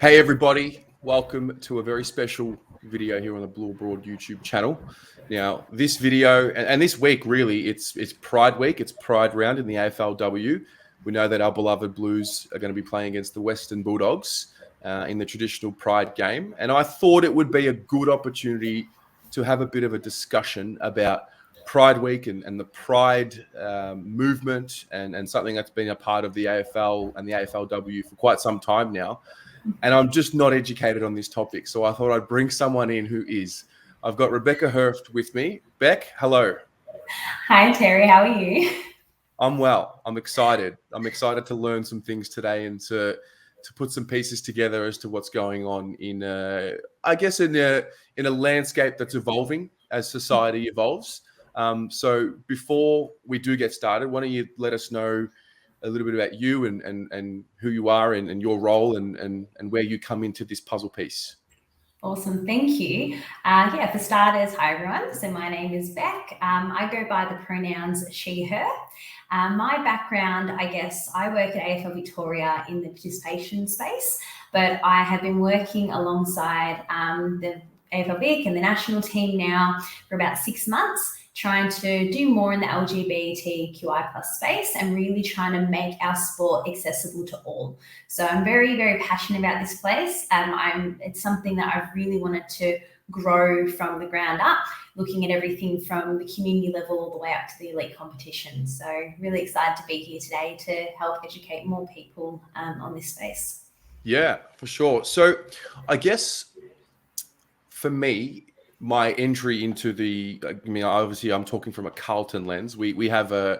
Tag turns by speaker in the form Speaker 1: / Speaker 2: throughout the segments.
Speaker 1: Hey everybody, welcome to a very special video here on the Blue Abroad YouTube channel. Now, this video and this week really, it's Pride Week, it's Pride Round in the AFLW. We know that our beloved Blues are going to be playing against the Western Bulldogs in the traditional Pride game, and I thought it would be a good opportunity to have a bit of a discussion about Pride Week and the Pride movement and something that's been a part of the AFL and the AFLW for quite some time now. And I'm just not educated on this topic. So I thought I'd bring someone in who is. I've got Rebecca Hurft with me. Beck, hello.
Speaker 2: Hi, Terry. How are you?
Speaker 1: I'm well. I'm excited. I'm excited to learn some things today and to put some pieces together as to what's going on in a landscape that's evolving as society evolves. So before we do get started, why don't you let us know a little bit about you and who you are and your role and where you come into this puzzle piece.
Speaker 2: Awesome. Thank you. For starters, hi, everyone. So my name is Beck. I go by the pronouns she, her. My background, I work at AFL Victoria in the participation space, but I have been working alongside the AFL Vic and the national team now for about 6 months, trying to do more in the LGBTQI plus space and really trying to make our sport accessible to all. So I'm very, very passionate about this place. It's something that I've really wanted to grow from the ground up, looking at everything from the community level all the way up to the elite competition. So really excited to be here today to help educate more people on this space.
Speaker 1: Yeah, for sure. So I guess for me, my entry into obviously I'm talking from a Carlton lens. We have a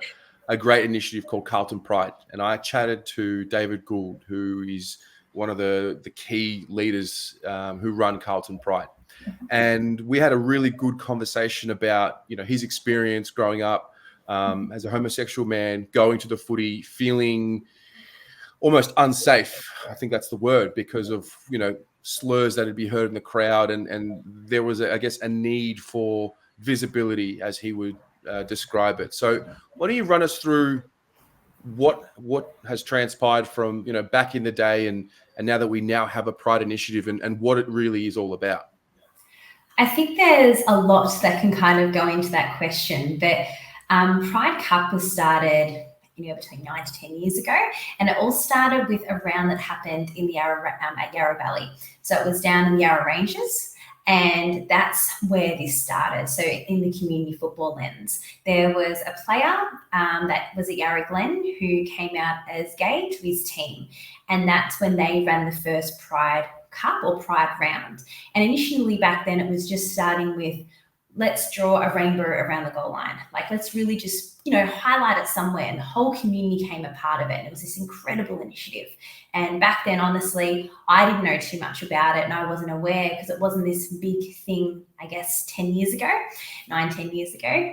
Speaker 1: great initiative called Carlton Pride, and I chatted to David Gould, who is one of the key leaders who run Carlton Pride, and we had a really good conversation about his experience growing up as a homosexual man, going to the footy, feeling almost unsafe. I think that's the word, because of slurs that would be heard in the crowd, and there was a need for visibility, as he would describe it. So why don't you run us through what has transpired from back in the day and now that we now have a Pride initiative and what it really is all about?
Speaker 2: I think there's a lot that can kind of go into that question, but Pride Cup was started between 9 to 10 years ago, and it all started with a round that happened in the at Yarra Valley. So it was down in the Yarra Ranges, and that's where this started. So in the community football lens, there was a player that was at Yarra Glen who came out as gay to his team, and that's when they ran the first Pride Cup or Pride round. And initially back then it was just starting with, let's draw a rainbow around the goal line. Like, let's really just, highlight it somewhere. And the whole community came a part of it. And it was this incredible initiative. And back then, honestly, I didn't know too much about it and I wasn't aware because it wasn't this big thing, 10 years ago, 10 years ago.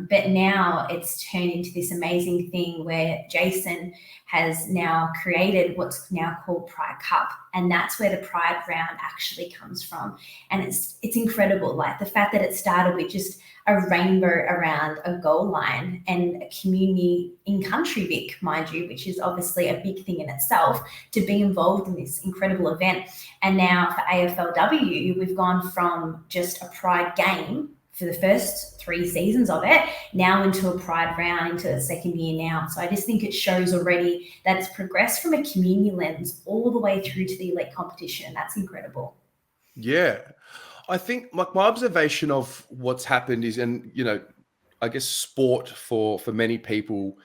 Speaker 2: But now it's turned into this amazing thing where Jason has now created what's now called Pride Cup. And that's where the Pride round actually comes from. And it's incredible. Like, the fact that it started with just a rainbow around a goal line and a community in Country Vic, mind you, which is obviously a big thing in itself, to be involved in this incredible event. And now for AFLW, we've gone from just a Pride game for the first 3 seasons of it, now into a Pride round, into the second year now. So I just think it shows already that it's progressed from a community lens all the way through to the elite competition. That's incredible.
Speaker 1: Yeah. I think my observation of what's happened is, and I guess sport for many people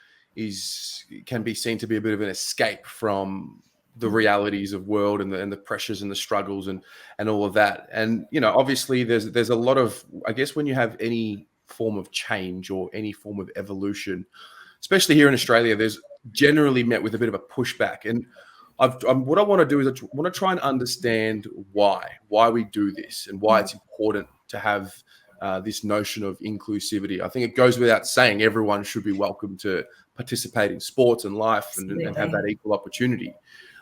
Speaker 1: can be seen to be a bit of an escape from the realities of world and the pressures and the struggles and all of that. And obviously there's a lot of, I guess, when you have any form of change or any form of evolution, especially here in Australia, there's generally met with a bit of a pushback. And what I want to do is I want to try and understand why we do this and why it's important to have this notion of inclusivity. I think it goes without saying everyone should be welcome to participate in sports and life and have that equal opportunity.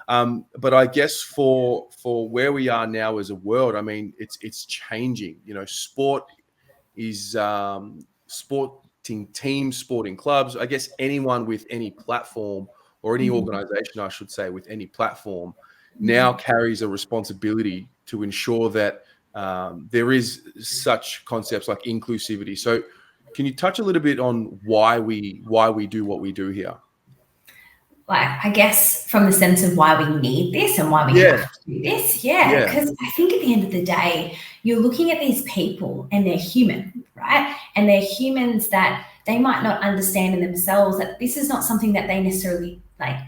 Speaker 1: But I guess for where we are now as a world, I mean, it's changing. Sport is sporting teams, sporting clubs. I guess anyone with any platform or any organization, I should say, with any platform, now carries a responsibility to ensure that there is such concepts like inclusivity. So can you touch a little bit on why we do what we do here?
Speaker 2: Like, I guess from the sense of why we need this and why we have to do this. Yeah. Because I think at the end of the day, you're looking at these people and they're human, right? And they're humans that they might not understand in themselves that this is not something that they necessarily like.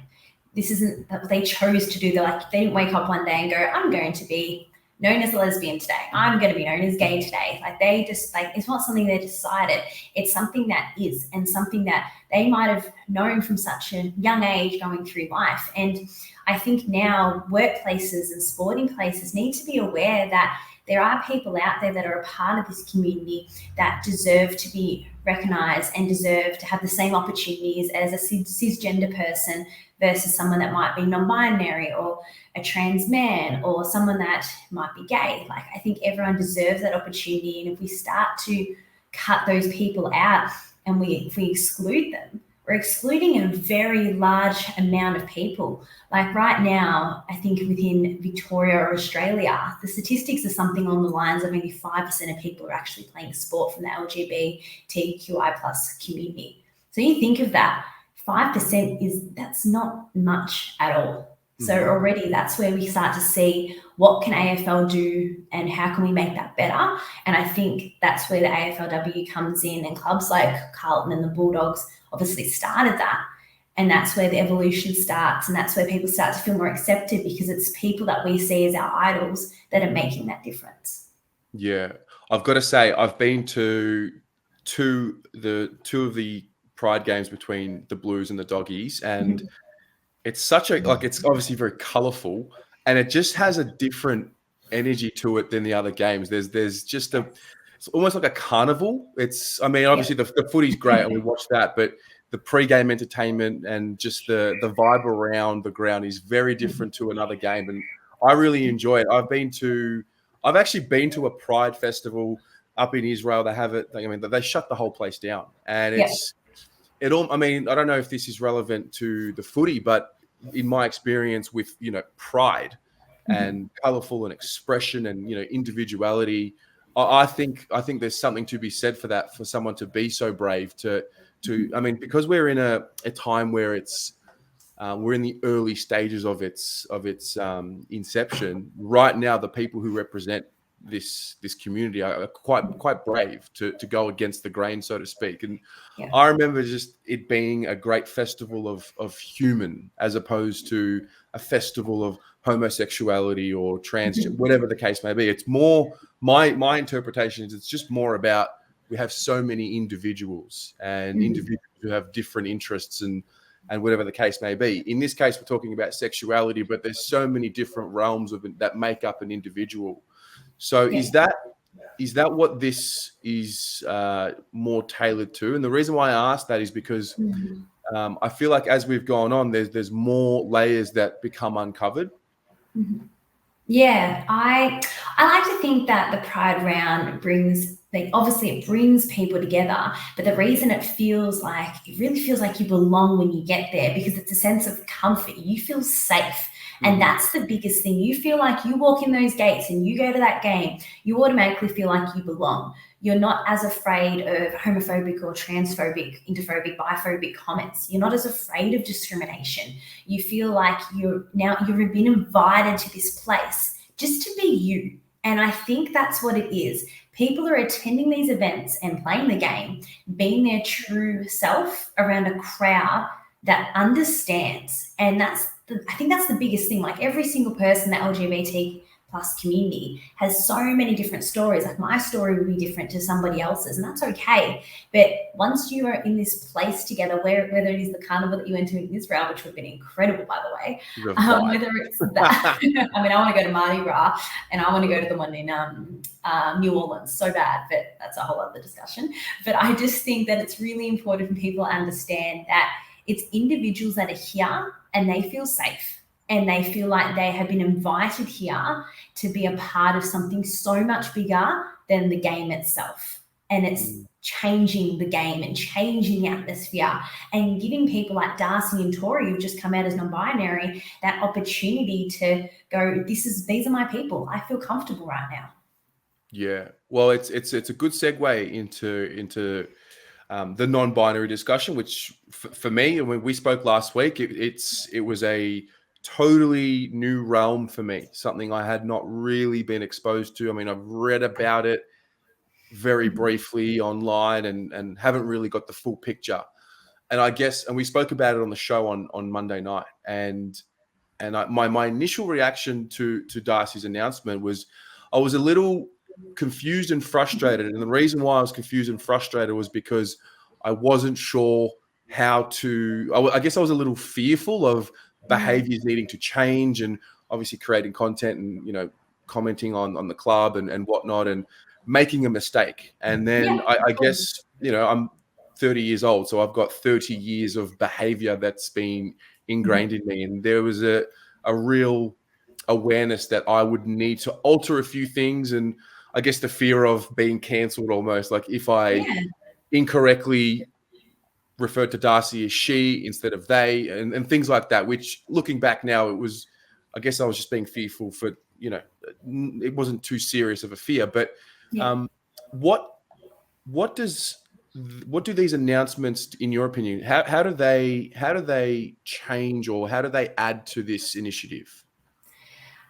Speaker 2: This isn't that they chose to do. They didn't wake up one day and go, I'm going to be known as a lesbian today. I'm going to be known as gay today. Like, they just, like, it's not something they decided. It's something that is, and something that they might have known from such a young age going through life. And I think now workplaces and sporting places need to be aware that there are people out there that are a part of this community that deserve to be recognised and deserve to have the same opportunities as a cisgender person versus someone that might be non-binary or a trans man or someone that might be gay. Like, I think everyone deserves that opportunity. And if we start to cut those people out and if we exclude them, we're excluding a very large amount of people. Like right now, I think within Victoria or Australia, the statistics are something on the lines of only 5% of people are actually playing sport from the LGBTQI plus community. So you think of that, 5% that's not much at all. So already that's where we start to see what can AFL do and how can we make that better. And I think that's where the AFLW comes in, and clubs like Carlton and the Bulldogs obviously started that. And that's where the evolution starts, and that's where people start to feel more accepted, because it's people that we see as our idols that are making that difference.
Speaker 1: Yeah, I've got to say, I've been to two of the Pride games between the Blues and the Doggies, and it's such a, like, it's obviously very colourful, and it just has a different energy to it than the other games. There's just it's almost like a carnival. I mean, obviously the footy's great and we watch that, but the pre-game entertainment and just the vibe around the ground is very different to another game, and I really enjoy it. I've actually been to a Pride festival up in Israel. They have it. I mean, they shut the whole place down, and I mean, I don't know if this is relevant to the footy, but in my experience with, pride and colourful and expression and, individuality, I think there's something to be said for that, for someone to be so brave to I mean, because we're in a time where we're in the early stages of its inception. Right now, the people who represent this community are quite brave to go against the grain, so to speak. And I remember just it being a great festival of human, as opposed to a festival of homosexuality or trans, whatever the case may be. It's more, my interpretation is, it's just more about, we have so many individuals and individuals who have different interests and whatever the case may be. In this case, we're talking about sexuality, but there's so many different realms of it that make up an individual. So is that what this is more tailored to? And the reason why I ask that is because I feel like as we've gone on, there's more layers that become uncovered.
Speaker 2: Yeah, I like to think that the Pride round obviously it brings people together, but the reason it really feels like you belong when you get there, because it's a sense of comfort. You feel safe. And that's the biggest thing. You feel like you walk in those gates and you go to that game, you automatically feel like you belong. You're not as afraid of homophobic or transphobic, interphobic, biphobic comments. You're not as afraid of discrimination. You feel like you've been invited to this place just to be you. And I think that's what it is. People are attending these events and playing the game, being their true self around a crowd that understands. And I think that's the biggest thing. Like, every single person, the LGBT plus community, has so many different stories. Like, my story would be different to somebody else's, and that's okay. But once you are in this place together, whether it is the carnival that you went to in Israel, which would have been incredible, by the way, whether it's that, I mean, I want to go to Mardi Gras and I want to go to the one in New Orleans so bad, but that's a whole other discussion. But I just think that it's really important for people to understand that it's individuals that are here and they feel safe and they feel like they have been invited here to be a part of something so much bigger than the game itself. And changing the game and changing the atmosphere and giving people like Darcy and Tori, who've just come out as non-binary, that opportunity to go, these are my people. I feel comfortable right now.
Speaker 1: Yeah. Well, it's a good segue into the non-binary discussion, which for me, when we spoke last week, it was a totally new realm for me, something I had not really been exposed to. I mean, I've read about it very briefly online and haven't really got the full picture. And I guess, and we spoke about it on the show on Monday night. My initial reaction to Darcy's announcement was I was a little confused and frustrated. And the reason why I was confused and frustrated was because I wasn't sure how to, I guess I was a little fearful of behaviors needing to change and obviously creating content and, you know, commenting on the club and whatnot and making a mistake. And then I guess, you know, I'm 30 years old, so I've got 30 years of behavior that's been ingrained in me. And there was a real awareness that I would need to alter a few things. And I guess the fear of being cancelled almost, like if I incorrectly referred to Darcy as she instead of they and things like that, which looking back now, I guess I was just being fearful for, you know, it wasn't too serious of a fear. But what do these announcements, in your opinion, how do they change or how do they add to this initiative?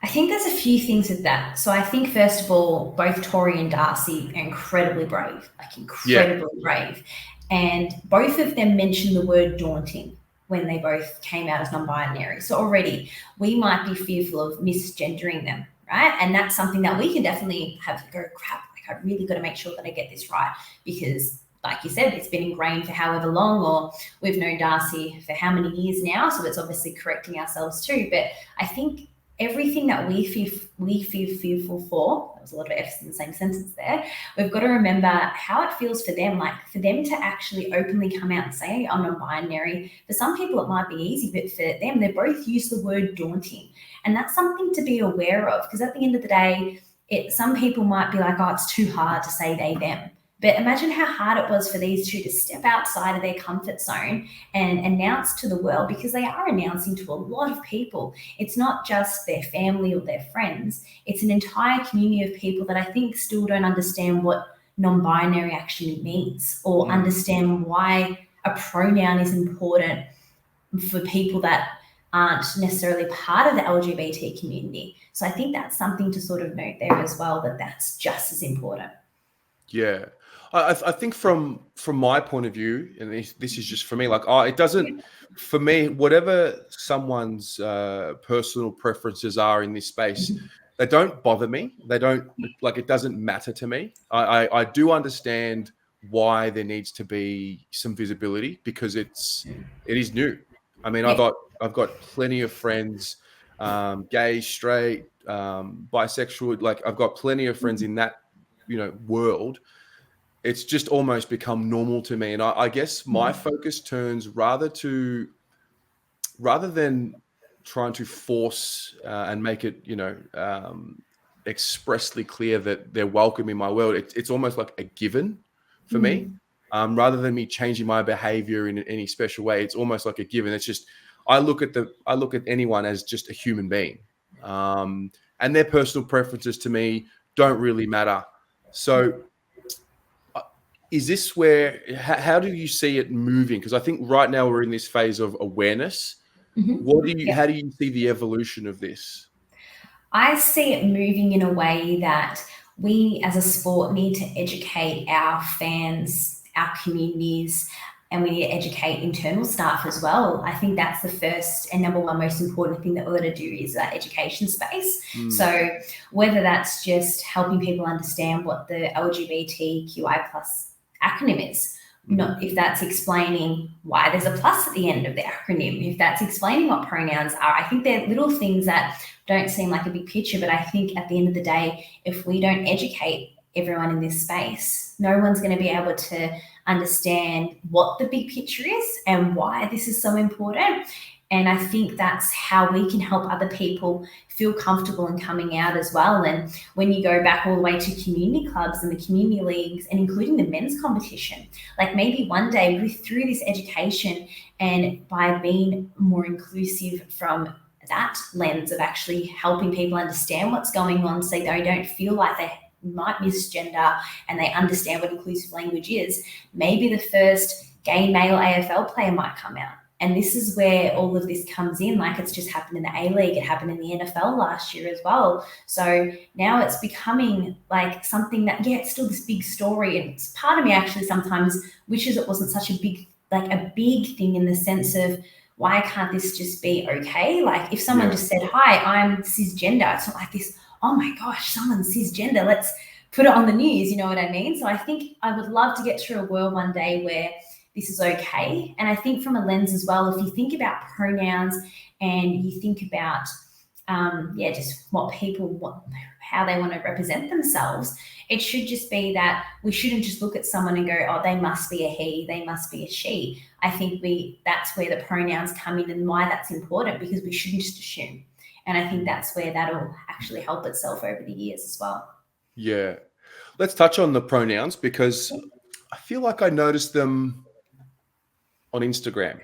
Speaker 2: I think there's a few things with that. So I think, first of all, both Tori and Darcy are incredibly brave, brave. And both of them mentioned the word daunting when they both came out as non-binary. So already we might be fearful of misgendering them, right? And that's something that we can definitely have to go, crap, like I really got to make sure that I get this right, because like you said, it's been ingrained for however long, or we've known Darcy for how many years now. So it's obviously correcting ourselves too. But I think everything that we feel fearful for, there was a lot of F's in the same sentence there, we've got to remember how it feels for them, like for them to actually openly come out and say, I'm non-binary. For some people, it might be easy, but for them, they both use the word daunting. And that's something to be aware of, because at the end of the day, some people might be like, oh, it's too hard to say they, them. But imagine how hard it was for these two to step outside of their comfort zone and announce to the world, because they are announcing to a lot of people. It's not just their family or their friends. It's an entire community of people that I think still don't understand what non-binary actually means, or understand why a pronoun is important for people that aren't necessarily part of the LGBT community. So I think that's something to sort of note there as well, that's just as important.
Speaker 1: Yeah. I think from my point of view, and this is just for me, like it doesn't, for me, whatever someone's personal preferences are in this space, they don't bother me. They don't, like, it doesn't matter to me. I do understand why there needs to be some visibility, because it is new. I mean, I've got plenty of friends, gay, straight, bisexual, like I've got plenty of friends in that, you know, world. It's just almost become normal to me. And I guess my focus turns rather than trying to force and make it, you know, expressly clear that they're welcome in my world. It's almost like a given for me. Rather than me changing my behavior in any special way, it's almost like a given. It's just, I look at anyone as just a human being, and their personal preferences to me don't really matter. So is this how do you see it moving? Because I think right now we're in this phase of awareness. How do you see the evolution of this?
Speaker 2: I see it moving in a way that we as a sport need to educate our fans, our communities, and we need to educate internal staff as well. I think that's the first and number one most important thing that we're going to do, is that education space. So whether that's just helping people understand what the LGBTQI plus acronym is, not if that's explaining why there's a plus at the end of the acronym, if that's explaining what pronouns are. I think they're little things that don't seem like a big picture, but I think at the end of the day, if we don't educate everyone in this space, no one's going to be able to understand what the big picture is and why this is so important. And I think that's how we can help other people feel comfortable in coming out as well. And when you go back all the way to community clubs and the community leagues, and including the men's competition, like maybe one day through this education and by being more inclusive from that lens of actually helping people understand what's going on so they don't feel like they might misgender and they understand what inclusive language is, maybe the first gay male AFL player might come out. And this is where all of this comes in. Like, it's just happened in the A-League. It happened in the NFL last year as well. So now it's becoming like something that, yeah, it's still this big story. And it's part of me actually sometimes wishes it wasn't such a big thing in the sense of, why can't this just be okay? Like, if someone just said, hi, I'm cisgender, it's not like this, oh my gosh, someone's cisgender, let's put it on the news, you know what I mean? So I think I would love to get to a world one day where this is okay. And I think from a lens as well, if you think about pronouns and you think about, just what people want, how they want to represent themselves, it should just be that we shouldn't just look at someone and go, oh, they must be a he, they must be a she. I think that's where the pronouns come in and why that's important, because we shouldn't just assume. And I think that's where that'll actually help itself over the years as well.
Speaker 1: Yeah. Let's touch on the pronouns, because I feel like I noticed them on Instagram.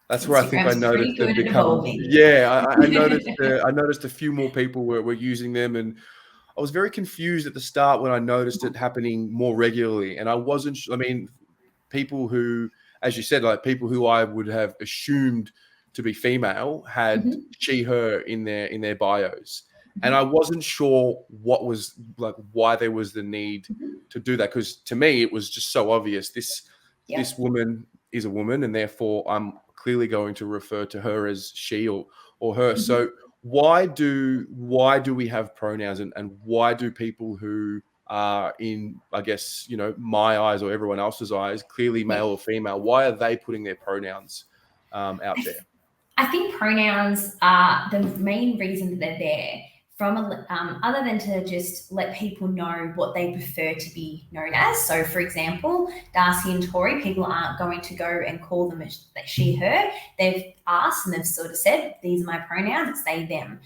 Speaker 1: That's where I think I noticed them become. Yeah, I noticed a few more people were using them, and I was very confused at the start when I noticed it happening more regularly. And I wasn't. I mean, people who, as you said, like people who I would have assumed to be female had she, her in their bios. And I wasn't sure what was like, why there was the need to do that. Because to me, it was just so obvious. This woman is a woman, and therefore I'm clearly going to refer to her as she or her. So why do we have pronouns, and why do people who are in, I guess, you know, my eyes or everyone else's eyes, clearly male or female, why are they putting their pronouns out there?
Speaker 2: I think pronouns are the main reason that they're there, from other than to just let people know what they prefer to be known as. So, for example, Darcy and Tori, people aren't going to go and call them she, her. They've asked and they've sort of said, these are my pronouns, it's they, them.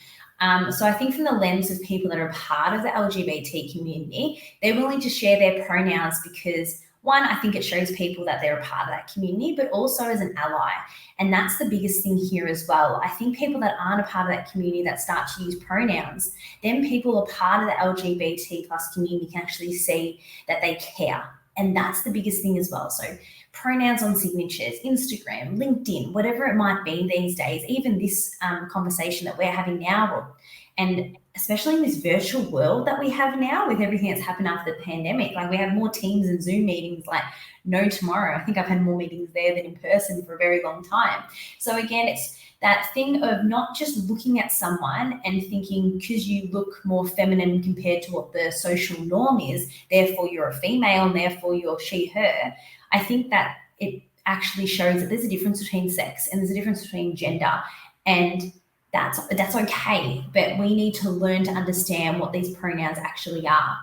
Speaker 2: So I think from the lens of people that are a part of the LGBT community, they're willing to share their pronouns because, one, I think it shows people that they're a part of that community, but also as an ally. And that's the biggest thing here as well. I think people that aren't a part of that community that start to use pronouns, then people are part of the LGBT plus community can actually see that they care. And that's the biggest thing as well. So pronouns on signatures, Instagram, LinkedIn, whatever it might be these days, even this conversation that we're having now, and especially in this virtual world that we have now with everything that's happened after the pandemic, like we have more Teams and Zoom meetings like no tomorrow. I think I've had more meetings there than in person for a very long time. So again, it's that thing of not just looking at someone and thinking because you look more feminine compared to what the social norm is, therefore you're a female and therefore you're she, her. I think that it actually shows that there's a difference between sex and there's a difference between gender, and that's okay, but we need to learn to understand what these pronouns actually are.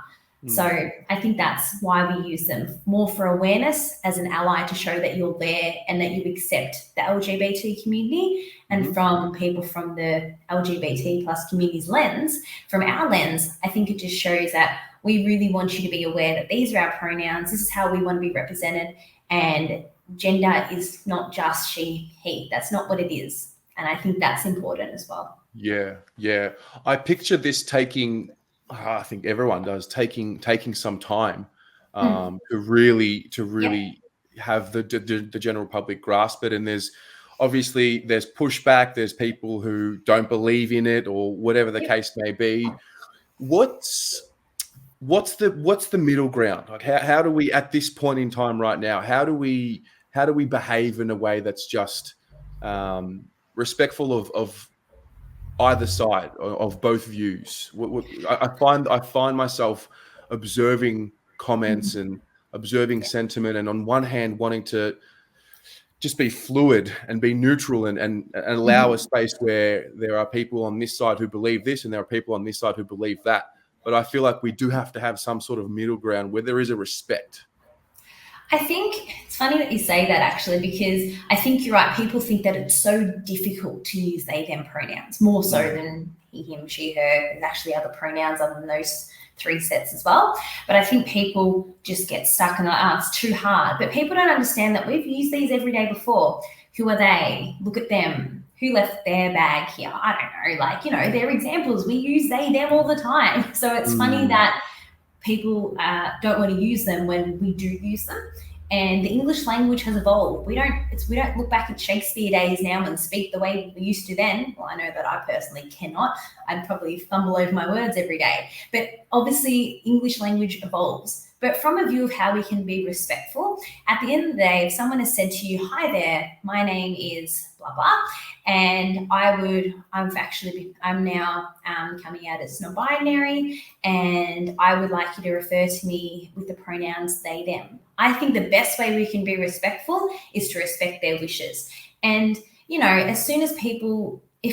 Speaker 2: So I think that's why we use them, more for awareness as an ally to show that you're there and that you accept the LGBT community. And from people from the LGBT plus community's lens, from our lens, I think it just shows that we really want you to be aware that these are our pronouns, this is how we want to be represented, and gender is not just she, he. That's not what it is. And I think that's important as well.
Speaker 1: Yeah. I picture this taking, I think everyone does, taking some time to really have the general public grasp it. And there's pushback. There's people who don't believe in it or whatever the case may be. What's the middle ground? Like how do we, at this point in time right now, how do we behave in a way that's just respectful of either side of both views? I find myself observing comments and observing sentiment, and on one hand wanting to just be fluid and be neutral and allow a space where there are people on this side who believe this and there are people on this side who believe that. But I feel like we do have to have some sort of middle ground where there is a respect.
Speaker 2: I think it's funny that you say that, actually, because I think you're right. People think that it's so difficult to use they, them pronouns, more so than he, him, she, her. There's actually other pronouns other than those three sets as well. But I think people just get stuck and like, it's too hard. But people don't understand that we've used these every day before. Who are they? Look at them. Who left their bag here? I don't know. Like, they're examples. We use they, them all the time. So it's funny that people don't want to use them when we do use them. And the English language has evolved. We don't look back at Shakespeare days now and speak the way we used to then. Well, I know that I personally cannot. I'd probably fumble over my words every day. But obviously, English language evolves. But from a view of how we can be respectful, at the end of the day, if someone has said to you, "Hi there, my name is blah blah," and I'm now coming out as non-binary, and I would like you to refer to me with the pronouns they, them. I think the best way we can be respectful is to respect their wishes. And, as soon as if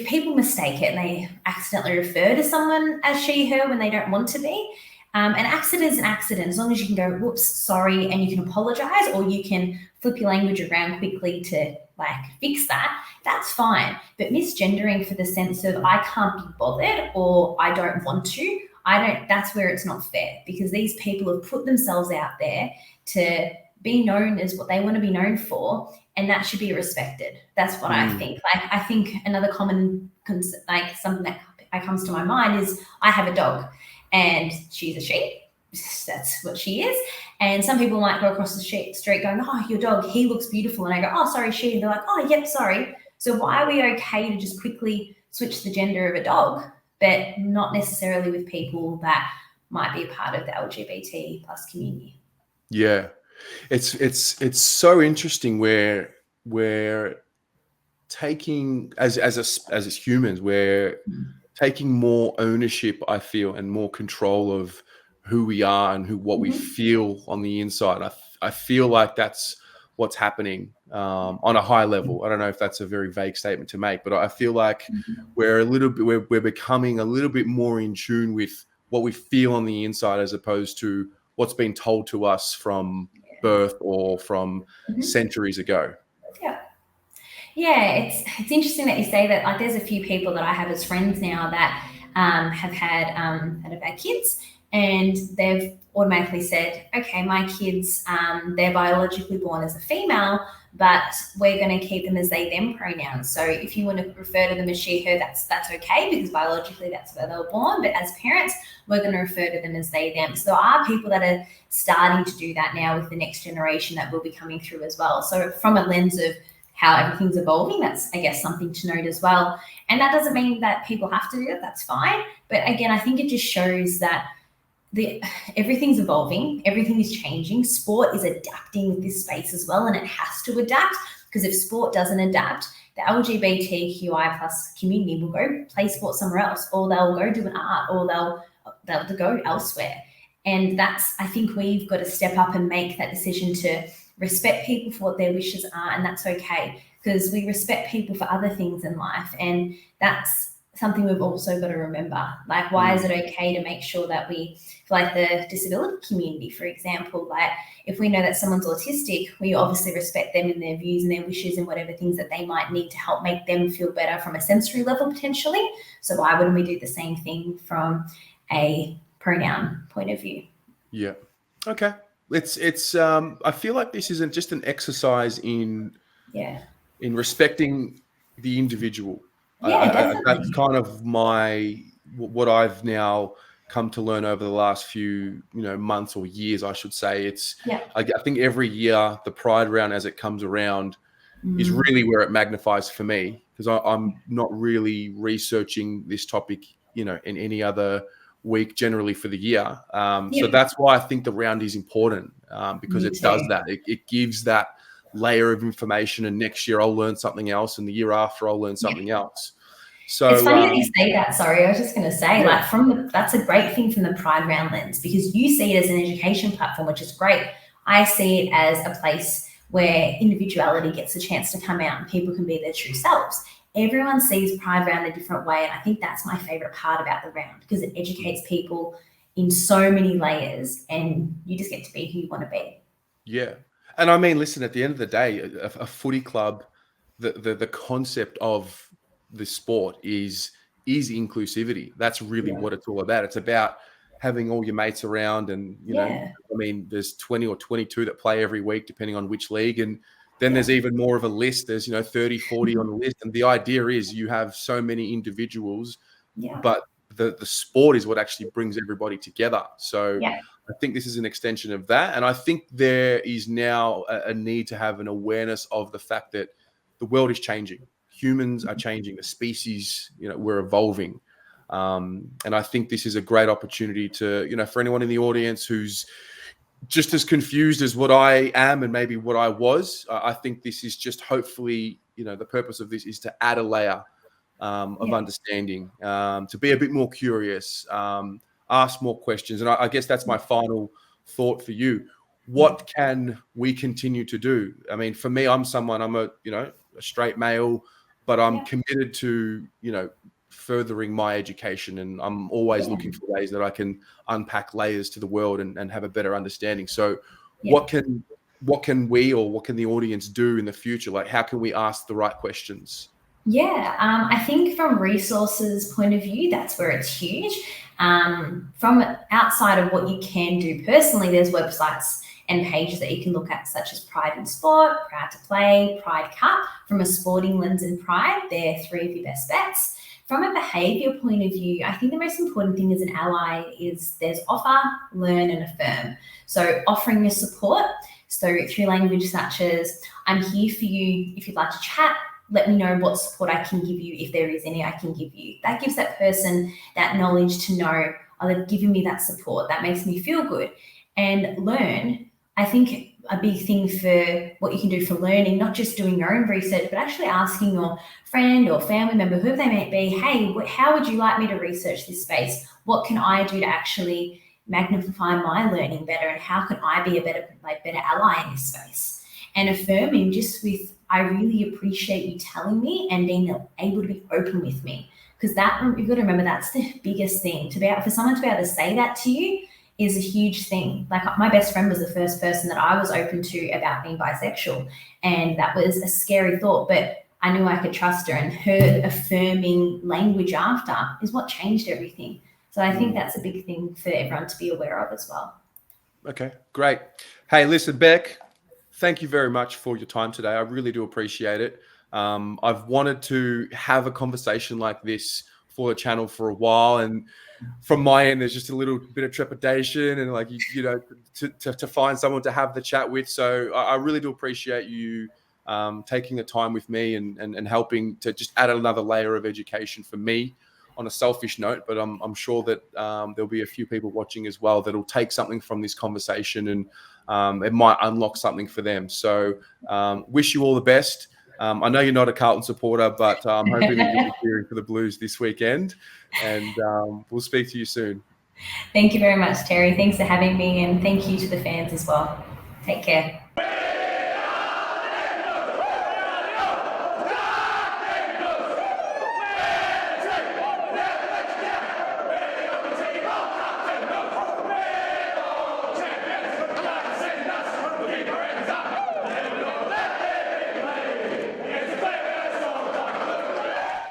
Speaker 2: people mistake it and they accidentally refer to someone as she, her when they don't want to be, an accident is an accident. As long as you can go, whoops, sorry, and you can apologize, or you can flip your language around quickly to fix that, that's fine. But misgendering for the sense of I can't be bothered or I don't want to, that's where it's not fair, because these people have put themselves out there to be known as what they want to be known for, and that should be respected. That's what I think. I think another common, something that comes to my mind is I have a dog and she's a she. That's what she is. And some people might go across the street going, "Oh, your dog, he looks beautiful." And I go, "Oh, sorry, she." And they're like, "Oh, yep, sorry." So why are we okay to just quickly switch the gender of a dog, but not necessarily with people that might be a part of the LGBT plus community?
Speaker 1: Yeah, it's so interesting where we're taking as humans, we're taking more ownership, I feel, and more control of who we are and what we feel on the inside. I feel like that's what's happening on a high level. I don't know if that's a very vague statement to make, but I feel like we're becoming a little bit more in tune with what we feel on the inside, as opposed to what's been told to us from birth or from centuries ago.
Speaker 2: Yeah, it's interesting that you say that. Like, there's a few people that I have as friends now that have had kids, and they've automatically said, "Okay, my kids, they're biologically born as a female, but we're going to keep them as they, them pronouns. So if you want to refer to them as she, her, that's okay, because biologically that's where they were born. But as parents, we're going to refer to them as they, them." So there are people that are starting to do that now with the next generation that will be coming through as well. So from a lens of how everything's evolving, that's, I guess, something to note as well. And that doesn't mean that people have to do it. That's fine. But again, I think it just shows that everything's evolving, everything is changing. Sport is adapting with this space as well, and it has to adapt, because if sport doesn't adapt, the LGBTQI plus community will go play sport somewhere else, or they'll go do an art, or they'll go elsewhere. And I think we've got to step up and make that decision to respect people for what their wishes are, and that's okay, because we respect people for other things in life, and that's something we've also got to remember. Like, why is it okay to make sure that we, like the disability community, for example, like if we know that someone's autistic, we obviously respect them and their views and their wishes and whatever things that they might need to help make them feel better from a sensory level potentially. So why wouldn't we do the same thing from a pronoun point of view?
Speaker 1: Yeah. Okay. It's I feel like this isn't just an exercise in respecting the individual. That's kind of what I've now come to learn over the last few months or years, I should say. I think every year the Pride round, as it comes around, is really where it magnifies for me, because I'm not really researching this topic in any other week generally for the year. So that's why I think the round is important, because it does that. It gives that layer of information, and next year I'll learn something else, and the year after I'll learn something else. So
Speaker 2: it's funny that you say that. Sorry, I was just going to say, that's a great thing from the Pride round lens, because you see it as an education platform, which is great. I see it as a place where individuality gets a chance to come out and people can be their true selves. Everyone sees Pride round a different way, and I think that's my favorite part about the round, because it educates people in so many layers, and you just get to be who you want to be.
Speaker 1: Yeah. And I mean, listen, at the end of the day, a footy club, the concept of the sport is inclusivity. That's really
Speaker 2: Yeah.
Speaker 1: what it's all about. It's about having all your mates around, and
Speaker 2: Yeah.
Speaker 1: I mean, there's 20 or 22 that play every week, depending on which league, and then
Speaker 2: Yeah.
Speaker 1: there's even more of a list. There's 30, 40 on the list, and the idea is you have so many individuals,
Speaker 2: Yeah.
Speaker 1: but the sport is what actually brings everybody together. So
Speaker 2: Yeah.
Speaker 1: I think this is an extension of that. And I think there is now a need to have an awareness of the fact that the world is changing. Humans are changing. The species, we're evolving. And I think this is a great opportunity to, for anyone in the audience who's just as confused as what I am and maybe what I was, I think this is just hopefully, the purpose of this is to add a layer of understanding, to be a bit more curious, ask more questions. And I guess that's my final thought for you. What can we continue to do? I mean, for me, I'm a straight male, but I'm committed to, furthering my education. And I'm always looking for ways that I can unpack layers to the world and have a better understanding. So what can we, or what can the audience do in the future? Like, how can we ask the right questions?
Speaker 2: Yeah, I think from resources point of view, that's where it's huge. From outside of what you can do personally, there's websites and pages that you can look at, such as Pride in Sport, Proud to Play, Pride Cup. From a sporting lens and Pride, they're three of your best bets. From a behaviour point of view, I think the most important thing as an ally is there's offer, learn, and affirm. So offering your support, so through language such as, I'm here for you if you'd like to chat, let me know what support I can give you, if there is any I can give you. That gives that person that knowledge to know, oh, they've given me that support. That makes me feel good. And learn, I think a big thing for what you can do for learning, not just doing your own research, but actually asking your friend or family member, whoever they may be, hey, how would you like me to research this space? What can I do to actually magnify my learning better? And how can I be a better ally in this space? And affirming just with, I really appreciate you telling me and being able to be open with me. Because you've got to remember, that's the biggest thing. For someone to be able to say that to you is a huge thing. Like, my best friend was the first person that I was open to about being bisexual. And that was a scary thought, but I knew I could trust her, and her affirming language after is what changed everything. So I think that's a big thing for everyone to be aware of as well.
Speaker 1: Okay, great. Hey, listen, Beck, thank you very much for your time today. I really do appreciate it. I've wanted to have a conversation like this for the channel for a while, and from my end, there's just a little bit of trepidation and to find someone to have the chat with. So I really do appreciate you taking the time with me and helping to just add another layer of education for me on a selfish note. But I'm sure that there'll be a few people watching as well that'll take something from this conversation, and it might unlock something for them. So wish you all the best. I know you're not a Carlton supporter, but I'm hoping that you'll be cheering for the Blues this weekend, and we'll speak to you soon.
Speaker 2: Thank you very much, Terry. Thanks for having me, and thank you to the fans as well. Take care.